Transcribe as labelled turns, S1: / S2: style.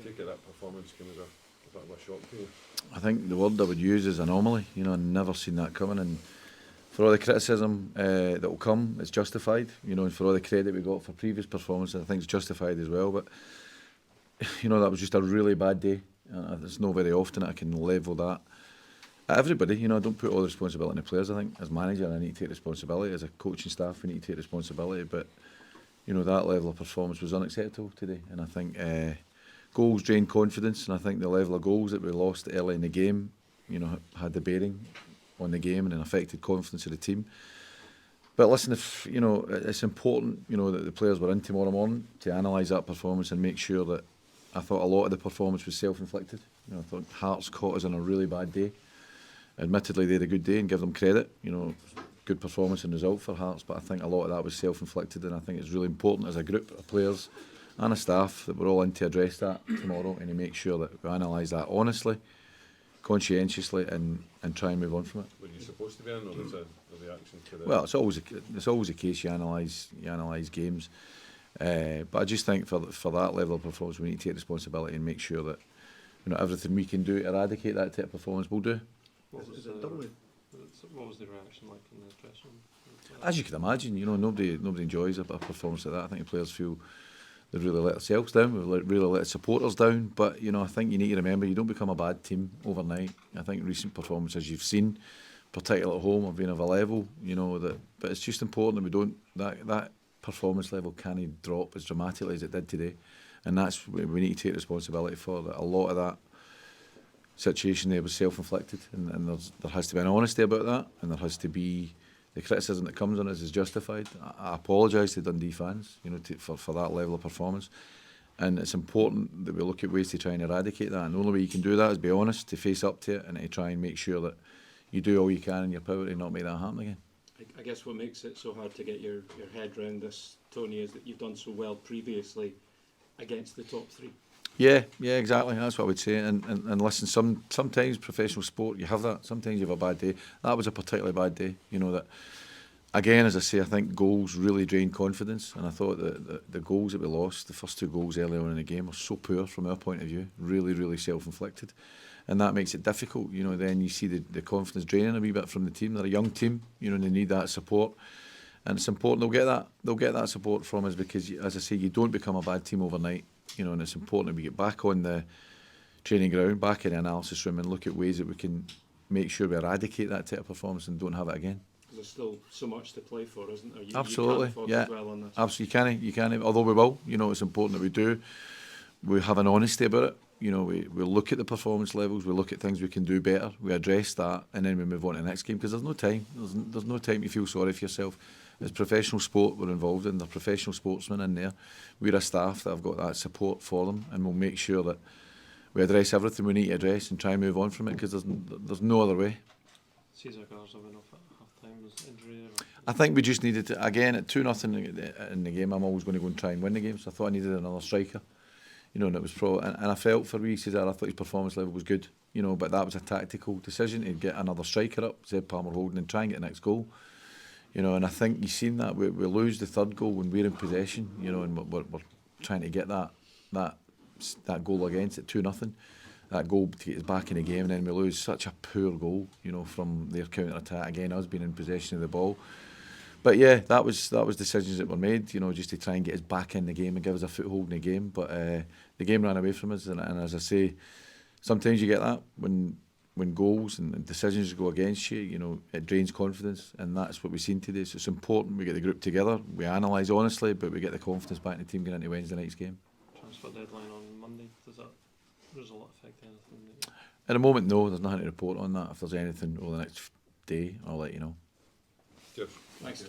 S1: take it that performance came as a bit of a shock to you?
S2: I think the word I would use is anomaly. You know, I've never seen that coming, and for all the criticism that will come, it's justified. You know, and for all the credit we got for previous performances, I think it's justified as well. But you know, that was just a really bad day. It's not very often that I can level that at everybody. You know, I don't put all the responsibility on the players. I think as manager, I need to take responsibility. As a coaching staff, we need to take responsibility. But you know, that level of performance was unacceptable today, and I think goals drained confidence, and I think the level of goals that we lost early in the game, you know, had the bearing on the game and affected confidence of the team. But listen, if you know, it's important, you know, that the players were in tomorrow morning to analyse that performance and make sure that I thought a lot of the performance was self-inflicted. You know, I thought Hearts caught us on a really bad day. Admittedly, they had a good day and give them credit. You know, good performance and result for Hearts, but I think a lot of that was self-inflicted, and I think it's really important as a group of players and a staff that we're all in to address that tomorrow and to make sure that we analyse that honestly, conscientiously, and try and move on from it.
S1: Were you supposed to be in, or was it a reaction to the...
S2: Well, it's always a case you analyse games, but I just think for that level of performance we need to take responsibility and make sure that, you know, everything we can do to eradicate that type of performance we'll do.
S3: What was the reaction like in the dressing room?
S2: As you can imagine, you know, nobody enjoys a performance like that. I think the players feel they've really let themselves down, we've really let supporters down. But you know, I think you need to remember you don't become a bad team overnight. I think recent performances you've seen, particularly at home, have been of a level, you know, that. But it's just important that we don't that performance level can't drop as dramatically as it did today, and that's what we need to take responsibility for. That a lot of that situation there was self-inflicted, and there has to be an honesty about that, and there has to be the criticism that comes on us is justified. I apologise to Dundee fans, you know, for that level of performance, and it's important that we look at ways to try and eradicate that. And the only way you can do that is be honest, to face up to it, and to try and make sure that you do all you can in your power to not make that happen again.
S3: I guess what makes it so hard to get your head around this, Tony, is that you've done so well previously against the top three.
S2: Yeah, exactly. That's what I would say. And listen, sometimes professional sport you have that. Sometimes you have a bad day. That was a particularly bad day. You know that. Again, as I say, I think goals really drained confidence, and I thought that the goals that we lost, the first two goals early on in the game, were so poor from our point of view. Really self-inflicted, and that makes it difficult. You know, then you see the confidence draining a wee bit from the team. They're a young team. You know, and they need that support. And it's important they'll get that support from us, because, as I say, you don't become a bad team overnight. You know, and it's important that we get back on the training ground, back in the analysis room, and look at ways that we can make sure we eradicate that type of performance and don't have it again.
S3: There's still so much to play for, isn't there?
S2: Absolutely,
S3: you can't
S2: yeah.
S3: dwell on this.
S2: Absolutely, you can. Although we will, you know, it's important that we do. We have an honesty about it. You know, we look at the performance levels, we look at things we can do better, we address that, and then we move on to the next game, because there's no time. There's no time to feel sorry for yourself. It's professional sport we're involved in. They're professional sportsmen in there. We're a staff that have got that support for them, and we'll make sure that we address everything we need to address and try and move on from it, because there's no other way.
S3: Cesar Garza went off at half-time. Was injury?
S2: I think we just needed to, again, at 2-0 in the game, I'm always going to go and try and win the game, so I thought I needed another striker. You know, and it was and I felt for Cesar, I thought his performance level was good, you know, but that was a tactical decision to get another striker up, Zeb Palmer holding, and try and get the next goal. You know, and I think you've seen that we lose the third goal when we're in possession, you know, and we're trying to get that goal against at 2-0. That goal to get us back in the game, and then we lose such a poor goal, you know, from their counter attack. Again, us being in possession of the ball. But yeah, that was decisions that were made, you know, just to try and get us back in the game and give us a foothold in the game. But the game ran away from us, and as I say, sometimes you get that when goals and decisions go against you, you know, it drains confidence, and that's what we've seen today. So it's important we get the group together, we analyse honestly, but we get the confidence back in the team going into Wednesday night's game.
S3: Transfer deadline on Monday, does that result affect anything?
S2: At the moment, no, there's nothing to report on that. If there's anything over the next day, I'll let you know.
S1: Cheers.
S3: Thanks.